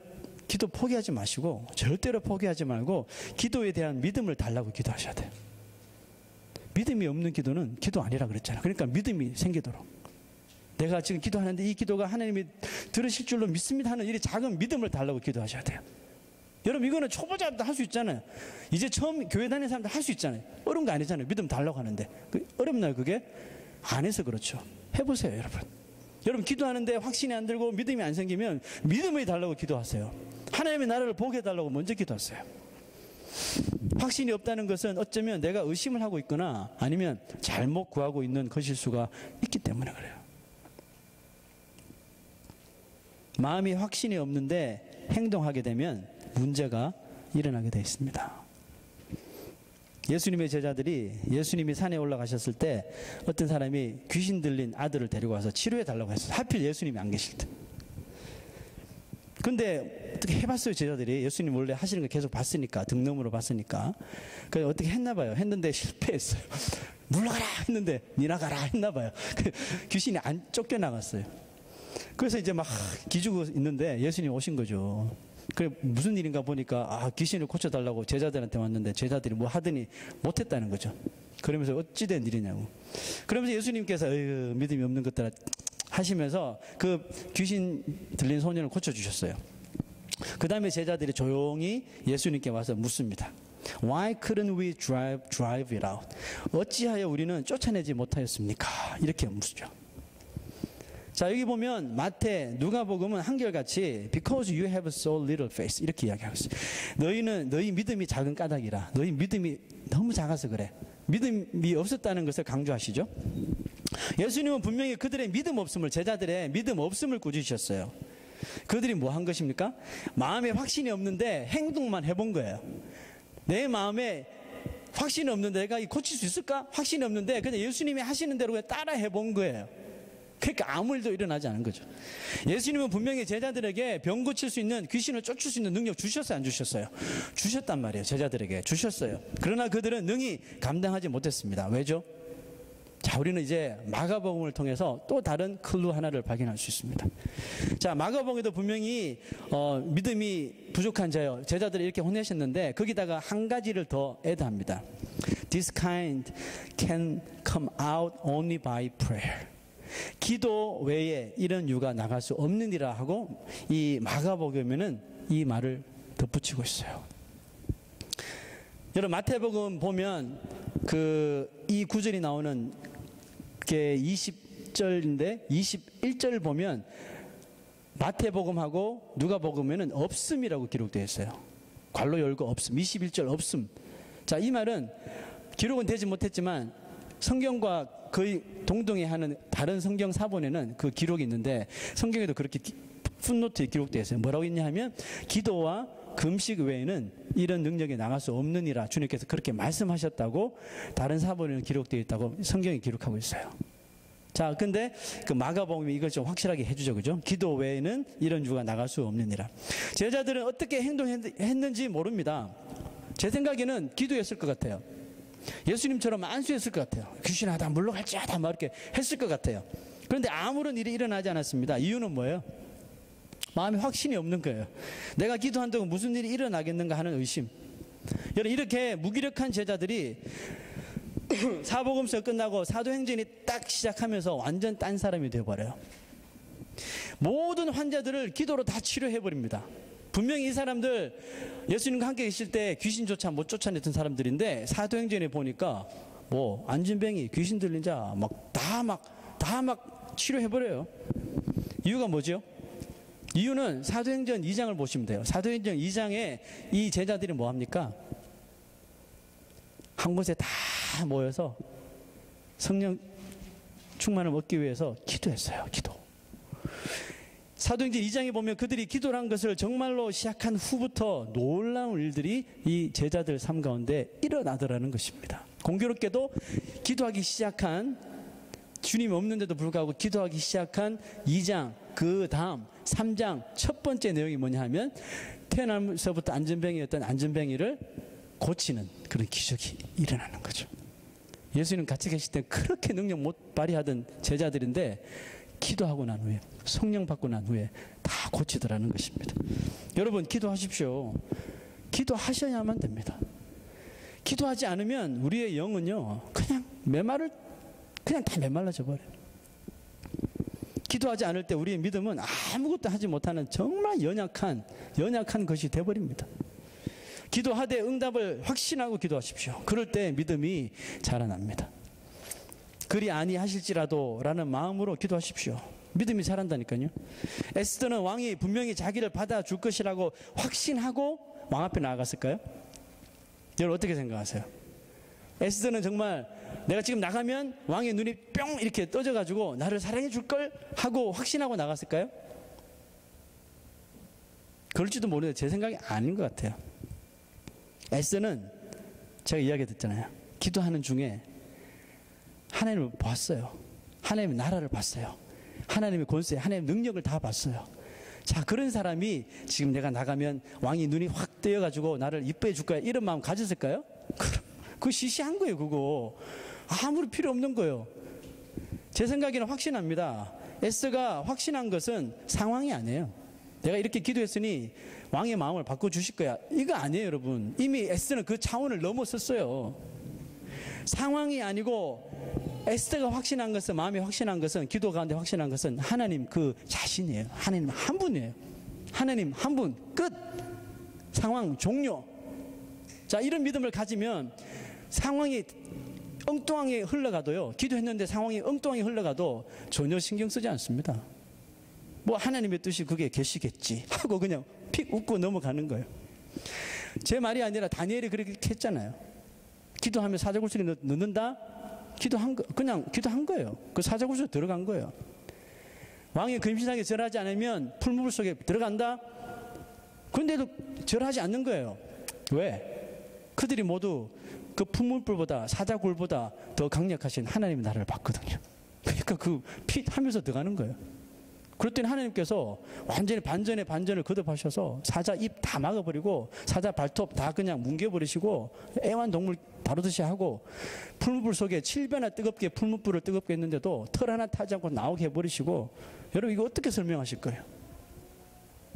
기도 포기하지 마시고, 절대로 포기하지 말고 기도에 대한 믿음을 달라고 기도하셔야 돼요. 믿음이 없는 기도는 기도 아니라 그랬잖아요. 그러니까 믿음이 생기도록, 내가 지금 기도하는데 이 기도가 하나님이 들으실 줄로 믿습니다 하는 이 작은 믿음을 달라고 기도하셔야 돼요. 여러분 이거는 초보자도 할 수 있잖아요. 이제 처음 교회 다니는 사람들 할 수 있잖아요. 어려운 거 아니잖아요. 믿음 달라고 하는데. 어렵나요 그게? 안 해서 그렇죠. 해보세요 여러분. 여러분 기도하는데 확신이 안 들고 믿음이 안 생기면 믿음을 달라고 기도하세요. 하나님의 나라를 보게 해달라고 먼저 기도하세요. 확신이 없다는 것은 어쩌면 내가 의심을 하고 있거나 아니면 잘못 구하고 있는 것일 수가 있기 때문에 그래요. 마음이 확신이 없는데 행동하게 되면 문제가 일어나게 되어 있습니다. 예수님의 제자들이 예수님이 산에 올라가셨을 때 어떤 사람이 귀신 들린 아들을 데리고 와서 치료해 달라고 했어요. 하필 예수님이 안 계실 때. 근데 어떻게 해봤어요 제자들이. 예수님 원래 하시는 거 계속 봤으니까, 등놈으로 봤으니까. 그래서 어떻게 했나 봐요. 했는데 실패했어요. 물러가라 했는데 니나가라 했나 봐요. 귀신이 안 쫓겨나갔어요. 그래서 이제 막 기죽고 있는데 예수님 오신 거죠. 그래 무슨 일인가 보니까 귀신을 고쳐달라고 제자들한테 왔는데 제자들이 뭐 하더니 못했다는 거죠. 그러면서 어찌된 일이냐고. 그러면서 예수님께서 믿음이 없는 것들아 하시면서 그 귀신 들린 소년을 고쳐주셨어요. 그 다음에 제자들이 조용히 예수님께 와서 묻습니다. Why couldn't we drive it out? 어찌하여 우리는 쫓아내지 못하였습니까? 이렇게 묻죠. 자 여기 보면 마태, 누가복음은 한결같이 Because you have so little faith 이렇게 이야기하고 있어요. 너희 믿음이 작은 까닭이라. 너희 믿음이 너무 작아서 그래. 믿음이 없었다는 것을 강조하시죠. 예수님은 분명히 그들의 믿음 없음을, 제자들의 믿음 없음을 꾸짖으셨어요. 그들이 뭐 한 것입니까? 마음에 확신이 없는데 행동만 해본 거예요. 내 마음에 확신이 없는데 내가 고칠 수 있을까? 확신이 없는데 그냥 예수님이 하시는 대로 따라 해본 거예요. 그러니까 아무 일도 일어나지 않은 거죠. 예수님은 분명히 제자들에게 병 고칠 수 있는, 귀신을 쫓을 수 있는 능력 주셨어요 안 주셨어요? 주셨단 말이에요. 제자들에게 주셨어요. 그러나 그들은 능히 감당하지 못했습니다. 왜죠? 자 우리는 이제 마가복음을 통해서 또 다른 클루 하나를 발견할 수 있습니다. 자 마가복음에도 분명히 믿음이 부족한 자요, 제자들을 이렇게 혼내셨는데 거기다가 한 가지를 더 애드합니다. This kind can come out only by prayer. 기도 외에 이런 유가 나갈 수 없느니라 하고 이 마가복음에는 이 말을 덧붙이고 있어요. 여러분 마태복음 보면 이 구절이 나오는 게 20절인데 21절 보면 마태복음하고 누가복음에는 없음이라고 기록되어 있어요. 괄호 열고 없음. 21절 없음. 자, 이 말은 기록은 되지 못했지만 성경과 거의 동등해하는 다른 성경 사본에는 그 기록이 있는데 성경에도 그렇게 풋노트에 기록되어 있어요. 뭐라고 있냐 하면 기도와 금식 외에는 이런 능력이 나갈 수 없느니라 주님께서 그렇게 말씀하셨다고 다른 사본에는 기록되어 있다고 성경이 기록하고 있어요. 자, 근데 그 마가복음이 이걸 좀 확실하게 해주죠. 그죠? 기도 외에는 이런 유가 나갈 수 없느니라. 제자들은 어떻게 행동했는지 모릅니다. 제 생각에는 기도했을 것 같아요. 예수님처럼 안수했을 것 같아요. 귀신하다 물러갈지하다 막 이렇게 했을 것 같아요. 그런데 아무런 일이 일어나지 않았습니다. 이유는 뭐예요? 마음에 확신이 없는 거예요. 내가 기도한다고 무슨 일이 일어나겠는가 하는 의심. 여러분 이렇게 무기력한 제자들이 사복음서 끝나고 사도행전이 딱 시작하면서 완전 딴 사람이 되어버려요. 모든 환자들을 기도로 다 치료해버립니다. 분명히 이 사람들 예수님과 함께 계실 때 귀신조차 못 쫓아냈던 사람들인데 사도행전에 보니까 뭐 안진뱅이 귀신 들린 자 다 막 치료해버려요. 이유가 뭐죠? 이유는 사도행전 2장을 보시면 돼요. 사도행전 2장에 이 제자들이 뭐 합니까? 한 곳에 다 모여서 성령 충만을 얻기 위해서 기도했어요. 기도. 사도행전 2장에 보면 그들이 기도를 한 것을 정말로 시작한 후부터 놀라운 일들이 이 제자들 삶 가운데 일어나더라는 것입니다. 공교롭게도 기도하기 시작한 주님이 없는데도 불구하고 기도하기 시작한 2장 그 다음 3장 첫 번째 내용이 뭐냐 하면 태어나면서부터 안전뱅이였던 안전뱅이를 고치는 그런 기적이 일어나는 거죠. 예수님 같이 계실 때 그렇게 능력 못 발휘하던 제자들인데 기도하고 난 후에 성령 받고 난 후에 다 고치더라는 것입니다. 여러분 기도하십시오. 기도하셔야만 됩니다. 기도하지 않으면 우리의 영은요 그냥 다 메말라져 버려요. 기도하지 않을 때 우리의 믿음은 아무것도 하지 못하는 정말 연약한 것이 되어버립니다. 기도하되 응답을 확신하고 기도하십시오. 그럴 때 믿음이 자라납니다. 그리 아니하실지라도 라는 마음으로 기도하십시오. 믿음이 자란다니까요. 에스더는 왕이 분명히 자기를 받아줄 것이라고 확신하고 왕 앞에 나아갔을까요? 여러분 어떻게 생각하세요? 에스더는 정말 내가 지금 나가면 왕의 눈이 뿅 이렇게 떠져가지고 나를 사랑해 줄걸 하고 확신하고 나갔을까요? 그럴지도 모르는데 제 생각이 아닌 것 같아요. 에스더는 제가 이야기 듣잖아요. 기도하는 중에 하나님을 봤어요. 하나님의 나라를 봤어요. 하나님의 권세, 하나님의 능력을 다 봤어요. 자, 그런 사람이 지금 내가 나가면 왕이 눈이 확 뜨여가지고 나를 이뻐해 줄 거야 이런 마음 가졌을까요? 그거 시시한 거예요. 그거 아무리 필요 없는 거예요. 제 생각에는 확신합니다. 에스더가 확신한 것은 상황이 아니에요. 내가 이렇게 기도했으니 왕의 마음을 바꿔주실 거야 이거 아니에요. 여러분 이미 에스더는 그 차원을 넘어섰어요. 상황이 아니고 에스더가 확신한 것은, 마음에 확신한 것은, 기도 가운데 확신한 것은 하나님 그 자신이에요. 하나님 한 분이에요. 하나님 한 분 끝. 상황 종료. 자, 이런 믿음을 가지면 상황이 엉뚱하게 흘러가도요, 기도했는데 상황이 엉뚱하게 흘러가도 전혀 신경 쓰지 않습니다. 뭐 하나님의 뜻이 그게 계시겠지 하고 그냥 픽 웃고 넘어가는 거예요. 제 말이 아니라 다니엘이 그렇게 했잖아요. 기도하면 사자굴속에 넣는다? 그냥 기도한 거예요. 그 사자굴속에 들어간 거예요. 왕이 금신상에 절하지 않으면 풀무불 속에 들어간다? 그런데도 절하지 않는 거예요. 왜? 그들이 모두 그 풀무불보다 사자굴보다 더 강력하신 하나님의 나라를 봤거든요. 그러니까 그 핏 하면서 들어가는 거예요. 그랬더니 하나님께서 완전히 반전을 거듭하셔서 사자 입 다 막아버리고 사자 발톱 다 그냥 뭉개버리시고 애완동물 다루듯이 하고 풀무불 속에 7배나 뜨겁게 풀무불을 뜨겁게 했는데도 털 하나 타지 않고 나오게 해버리시고, 여러분 이거 어떻게 설명하실 거예요?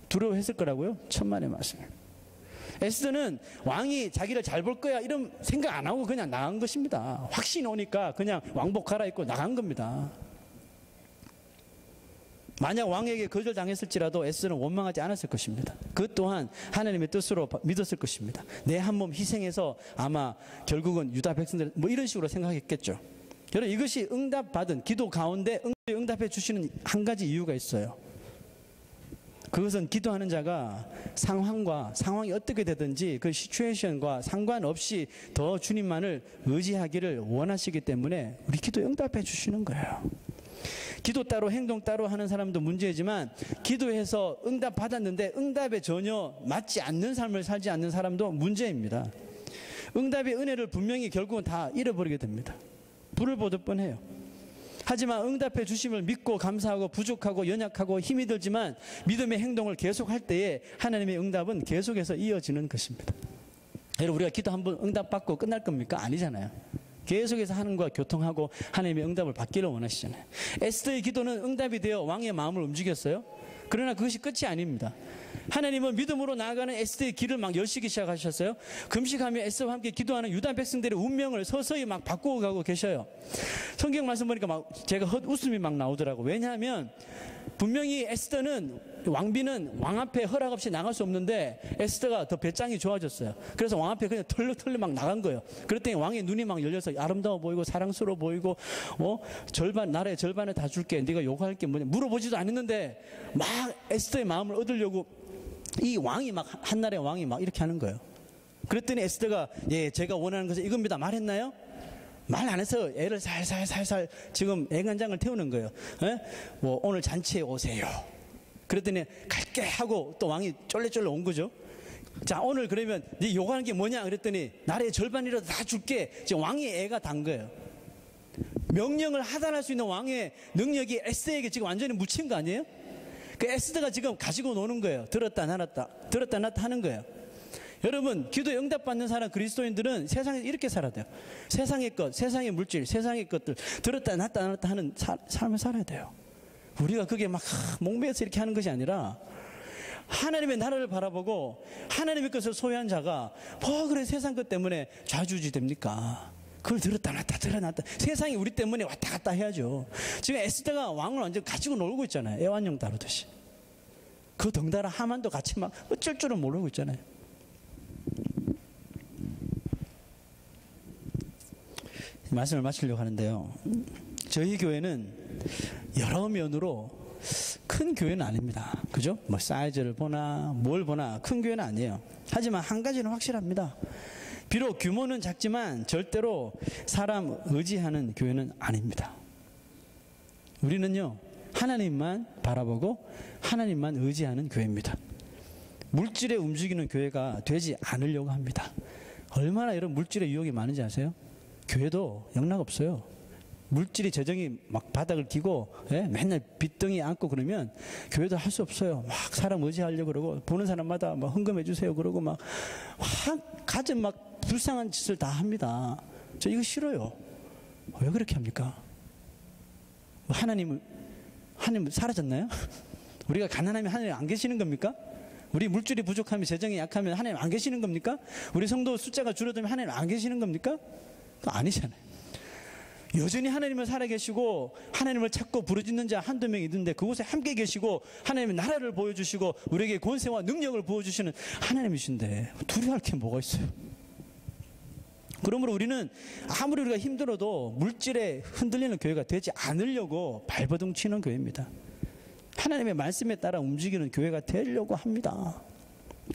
두려워했을 거라고요? 천만의 말씀. 에스더는 왕이 자기를 잘 볼 거야 이런 생각 안 하고 그냥 나간 것입니다. 확신이 오니까 그냥 왕복 갈아입고 나간 겁니다. 만약 왕에게 거절당했을지라도 에스더는 원망하지 않았을 것입니다. 그 또한 하나님의 뜻으로 믿었을 것입니다. 내 한 몸 희생해서 아마 결국은 유다 백성들 뭐 이런 식으로 생각했겠죠. 여러분, 이것이 응답받은 기도 가운데 응답해 주시는 한 가지 이유가 있어요. 그것은 기도하는 자가 상황이 어떻게 되든지 그 시츄에이션과 상관없이 더 주님만을 의지하기를 원하시기 때문에 우리 기도에 응답해 주시는 거예요. 기도 따로 행동 따로 하는 사람도 문제지만 기도해서 응답 받았는데 응답에 전혀 맞지 않는 삶을 살지 않는 사람도 문제입니다. 응답의 은혜를 분명히 결국은 다 잃어버리게 됩니다. 불을 보듯 뻔해요. 하지만 응답해 주심을 믿고 감사하고 부족하고 연약하고 힘이 들지만 믿음의 행동을 계속할 때에 하나님의 응답은 계속해서 이어지는 것입니다. 여러분, 우리가 기도 한번 응답받고 끝날 겁니까? 아니잖아요. 계속해서 하나님과 교통하고 하나님의 응답을 받기를 원하시잖아요. 에스더의 기도는 응답이 되어 왕의 마음을 움직였어요. 그러나 그것이 끝이 아닙니다. 하나님은 믿음으로 나아가는 에스더의 길을 막 여시기 시작하셨어요. 금식하며 에스더와 함께 기도하는 유다 백성들의 운명을 서서히 막 바꾸어 가고 계셔요. 성경 말씀 보니까 막 제가 헛웃음이 막 나오더라고. 왜냐하면 분명히 에스더는 왕비는 왕 앞에 허락 없이 나갈 수 없는데 에스더가 더 배짱이 좋아졌어요. 그래서 왕 앞에 그냥 털럭털럭 막 나간 거예요. 그랬더니 왕의 눈이 막 열려서 아름다워 보이고 사랑스러워 보이고 나라의 절반을 다 줄게. 네가 요구할 게 뭐냐 물어보지도 않았는데 막 에스더의 마음을 얻으려고 이 왕이 막 한나라의 왕이 막 이렇게 하는 거예요. 그랬더니 에스더가 예 제가 원하는 것은 이겁니다 말했나요? 말 안 해서 애를 살살살살 지금 애간장을 태우는 거예요. 뭐 오늘 잔치에 오세요. 그랬더니 갈게 하고 또 왕이 쫄래쫄래 온 거죠. 자 오늘 그러면 네 요구하는 게 뭐냐 그랬더니 나라의 절반이라도 다 줄게. 지금 왕이 애가 단 거예요. 명령을 하단할 수 있는 왕의 능력이 에스더에게 지금 완전히 묻힌 거 아니에요? 그 에스더가 지금 가지고 노는 거예요. 들었다 놨다 들었다 놨다 하는 거예요. 여러분 기도에 응답받는 사람 그리스도인들은 세상에서 이렇게 살아야 돼요. 세상의 것, 세상의 물질, 세상의 것들 들었다 놨다 놨다 하는 삶을 살아야 돼요. 우리가 그게 막 목매여서 이렇게 하는 것이 아니라 하나님의 나라를 바라보고 하나님의 것을 소유한 자가 그래 세상 것 때문에 좌지우지 됩니까? 그걸 들었다 놨다 들어놨다 세상이 우리 때문에 왔다 갔다 해야죠. 지금 에스더가 왕을 완전 가지고 놀고 있잖아요. 애완용 다루듯이. 그 덩달아 하만도 같이 막 어쩔 줄은 모르고 있잖아요. 말씀을 마치려고 하는데요. 저희 교회는 여러 면으로 큰 교회는 아닙니다. 그죠? 뭐 사이즈를 보나 뭘 보나 큰 교회는 아니에요. 하지만 한 가지는 확실합니다. 비록 규모는 작지만 절대로 사람 의지하는 교회는 아닙니다. 우리는요 하나님만 바라보고 하나님만 의지하는 교회입니다. 물질에 움직이는 교회가 되지 않으려고 합니다. 얼마나 이런 물질의 유혹이 많은지 아세요? 교회도 영락없어요. 물질이 재정이 막 바닥을 기고 맨날 빚덩이 안고 그러면 교회도 할 수 없어요. 막 사람 의지하려고 그러고 보는 사람마다 막 헌금해 주세요 그러고 막 가진 막 불쌍한 짓을 다 합니다. 저 이거 싫어요. 왜 그렇게 합니까? 하나님 사라졌나요? 우리가 가난하면 하나님 안 계시는 겁니까? 우리 물질이 부족하면 재정이 약하면 하나님 안 계시는 겁니까? 우리 성도 숫자가 줄어들면 하나님 안 계시는 겁니까? 아니잖아요. 여전히 하나님을 살아계시고 하나님을 찾고 부르짖는 자 한두 명 있는데 그곳에 함께 계시고 하나님의 나라를 보여주시고 우리에게 권세와 능력을 부어주시는 하나님이신데 두려워할 게 뭐가 있어요? 그러므로 우리는 아무리 우리가 힘들어도 물질에 흔들리는 교회가 되지 않으려고 발버둥 치는 교회입니다. 하나님의 말씀에 따라 움직이는 교회가 되려고 합니다.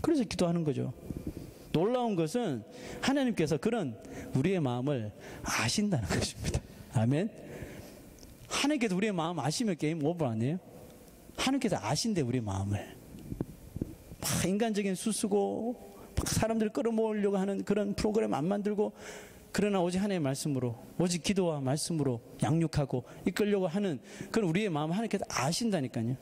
그래서 기도하는 거죠. 놀라운 것은 하나님께서 그런 우리의 마음을 아신다는 것입니다. 아멘. 하나님께서 우리의 마음 아시면 게임 오버 아니에요? 하나님께서 아신대 우리의 마음을. 막 인간적인 수수고 막 사람들을 끌어모으려고 하는 그런 프로그램 안 만들고 그러나 오직 하나님의 말씀으로 오직 기도와 말씀으로 양육하고 이끌려고 하는 그런 우리의 마음 하나님께서 아신다니까요.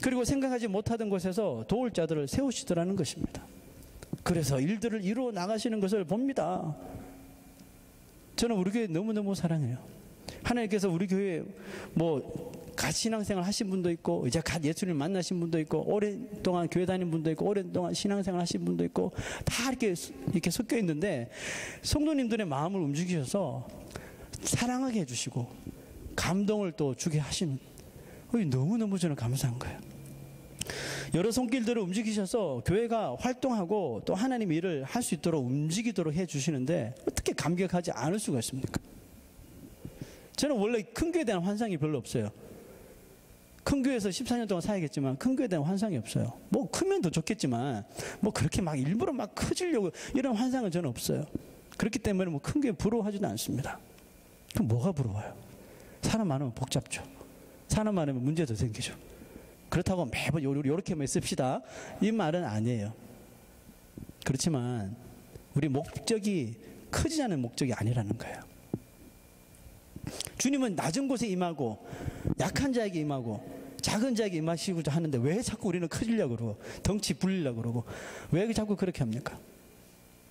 그리고 생각하지 못하던 곳에서 도울 자들을 세우시더라는 것입니다. 그래서 일들을 이루어 나가시는 것을 봅니다. 저는 우리 교회 너무너무 사랑해요. 하나님께서 우리 교회에 갓 신앙생활 하신 분도 있고 이제 갓 예수님을 만나신 분도 있고 오랫동안 교회 다닌 분도 있고 오랫동안 신앙생활 하신 분도 있고 다 이렇게 섞여 있는데 성도님들의 마음을 움직이셔서 사랑하게 해주시고 감동을 또 주게 하시는 너무너무 저는 감사한 거예요. 여러 손길들을 움직이셔서 교회가 활동하고 또 하나님의 일을 할 수 있도록 움직이도록 해주시는데 어떻게 감격하지 않을 수가 있습니까? 저는 원래 큰 교회에 대한 환상이 별로 없어요. 큰 교회에서 14년 동안 살겠지만 큰 교회에 대한 환상이 없어요. 뭐 크면 더 좋겠지만 뭐 그렇게 막 일부러 막 커지려고 이런 환상은 저는 없어요. 그렇기 때문에 뭐 큰 교회 부러워하지도 않습니다. 그럼 뭐가 부러워요? 사람 많으면 복잡죠. 사람 많으면 문제도 생기죠. 그렇다고 매번 요렇게만 씁시다 이 말은 아니에요. 그렇지만 우리 목적이 크지 않은 목적이 아니라는 거예요. 주님은 낮은 곳에 임하고 약한 자에게 임하고 작은 자에게 임하시고자 하는데 왜 자꾸 우리는 커지려고 그러고 덩치 불리려고 그러고 왜 자꾸 그렇게 합니까?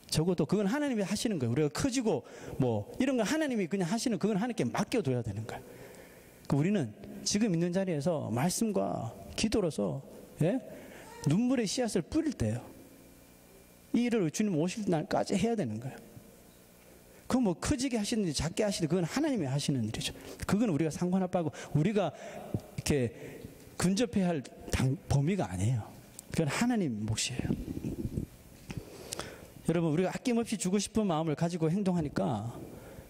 적어도 그건 하나님이 하시는 거예요. 우리가 커지고 뭐 이런 거 하나님이 그냥 하시는 그건 하나님께 맡겨둬야 되는 거예요. 우리는 지금 있는 자리에서 말씀과 기도로서 눈물의 씨앗을 뿌릴 때요. 이 일을 주님 오실 날까지 해야 되는 거예요. 그건 뭐 커지게 하시는지 작게 하시든지 그건 하나님이 하시는 일이죠. 그건 우리가 상관할 바고 우리가 이렇게 근접해야 할 범위가 아니에요. 그건 하나님 몫이에요. 여러분 우리가 아낌없이 주고 싶은 마음을 가지고 행동하니까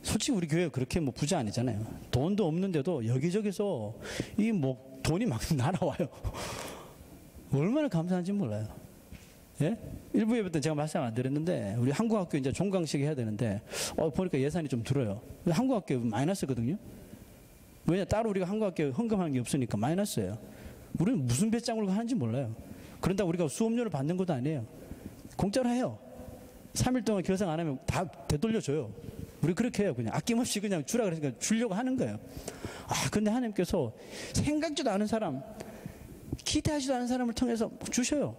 솔직히 우리 교회가 그렇게 뭐 부자 아니잖아요. 돈도 없는데도 여기저기서 이 뭐 돈이 막 날아와요. 얼마나 감사한지 몰라요. 예? 일부 예배 때 제가 말씀 안 드렸는데 우리 한국학교 이제 종강식 해야 되는데 보니까 예산이 좀 들어요. 한국학교 마이너스거든요. 왜냐 따로 우리가 한국학교 헌금하는 게 없으니까 마이너스예요. 우리는 무슨 배짱으로 하는지 몰라요. 그런다고 우리가 수업료를 받는 것도 아니에요. 공짜로 해요. 3일 동안 결성 안 하면 다 되돌려줘요. 우리 그렇게 해요. 그냥 아낌없이 그냥 주라 그러니까 주려고 하는 거예요. 근데 하나님께서 생각지도 않은 사람, 기대하지도 않은 사람을 통해서 주셔요.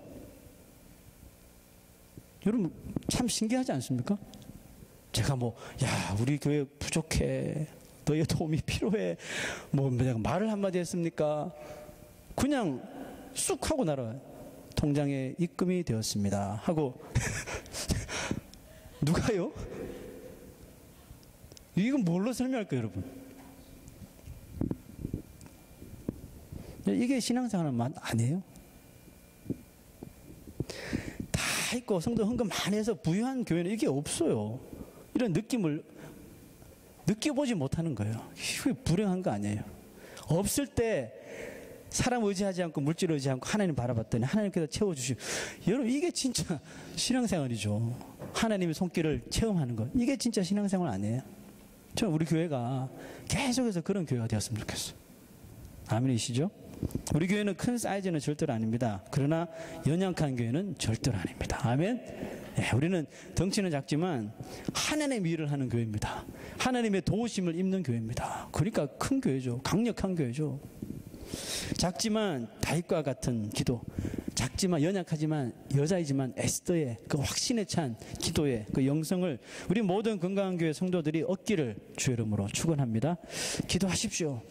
여러분 참 신기하지 않습니까? 제가 우리 교회 부족해, 너의 도움이 필요해, 내가 말을 한마디 했습니까? 그냥 쑥 하고 날아가요. 통장에 입금이 되었습니다 하고 누가요? 이건 뭘로 설명할까요, 여러분? 이게 신앙생활은 아니에요? 다 있고 성도 헌금 많이 해서 부유한 교회는 이게 없어요. 이런 느낌을 느껴보지 못하는 거예요. 이게 불행한 거 아니에요. 없을 때 사람 의지하지 않고 물질 의지하지 않고 하나님 바라봤더니 하나님께서 채워주시고, 여러분 이게 진짜 신앙생활이죠. 하나님의 손길을 체험하는 것, 이게 진짜 신앙생활 아니에요? 저는 우리 교회가 계속해서 그런 교회가 되었으면 좋겠어요. 아멘이시죠? 우리 교회는 큰 사이즈는 절대로 아닙니다. 그러나 연약한 교회는 절대로 아닙니다. 아멘. 우리는 덩치는 작지만 하나님의 일을 하는 교회입니다. 하나님의 도우심을 입는 교회입니다. 그러니까 큰 교회죠. 강력한 교회죠. 작지만 다윗과 같은 기도, 작지만 연약하지만 여자이지만 에스더의 그 확신에 찬 기도의 그 영성을 우리 모든 건강한 교회 성도들이 얻기를 주의 이름으로 축원합니다. 기도하십시오.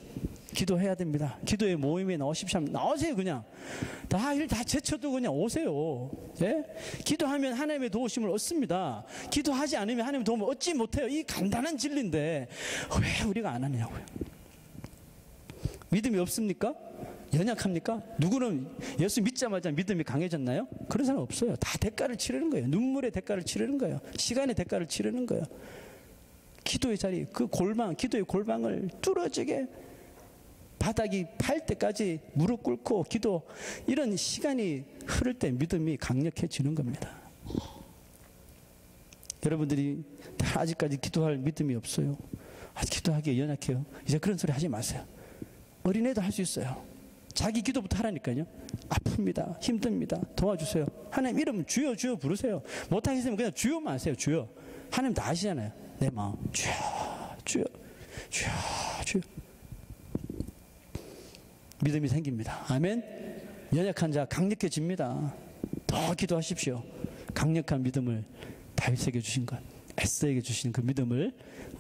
기도해야 됩니다. 기도의 모임에 나오십시오. 나오세요. 그냥 다 일 다 제쳐도 그냥 오세요. 예? 기도하면 하나님의 도우심을 얻습니다. 기도하지 않으면 하나님의 도움을 얻지 못해요. 이 간단한 진리인데 왜 우리가 안 하느냐고요. 믿음이 없습니까? 연약합니까? 누구는 예수 믿자마자 믿음이 강해졌나요? 그런 사람 없어요. 다 대가를 치르는 거예요. 눈물의 대가를 치르는 거예요. 시간의 대가를 치르는 거예요. 기도의 자리, 그 골방, 기도의 골방을 뚫어지게 바닥이 팔 때까지 무릎 꿇고 기도, 이런 시간이 흐를 때 믿음이 강력해지는 겁니다. 여러분들이 다 아직까지 기도할 믿음이 없어요. 아직 기도하기에 연약해요. 이제 그런 소리 하지 마세요. 어린애도 할 수 있어요. 자기 기도부터 하라니까요. 아픕니다. 힘듭니다. 도와주세요. 하나님 이름 주여 주여 부르세요. 못하겠으면 그냥 주여만 하세요. 주여. 하나님 다 아시잖아요. 내 마음 주여 주여 주여 주여. 믿음이 생깁니다. 아멘. 연약한 자 강력해집니다. 더 기도하십시오. 강력한 믿음을 다윗에게 주신 것, 에스더에게 주신 그 믿음을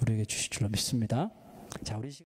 우리에게 주실 줄로 믿습니다. 자, 우리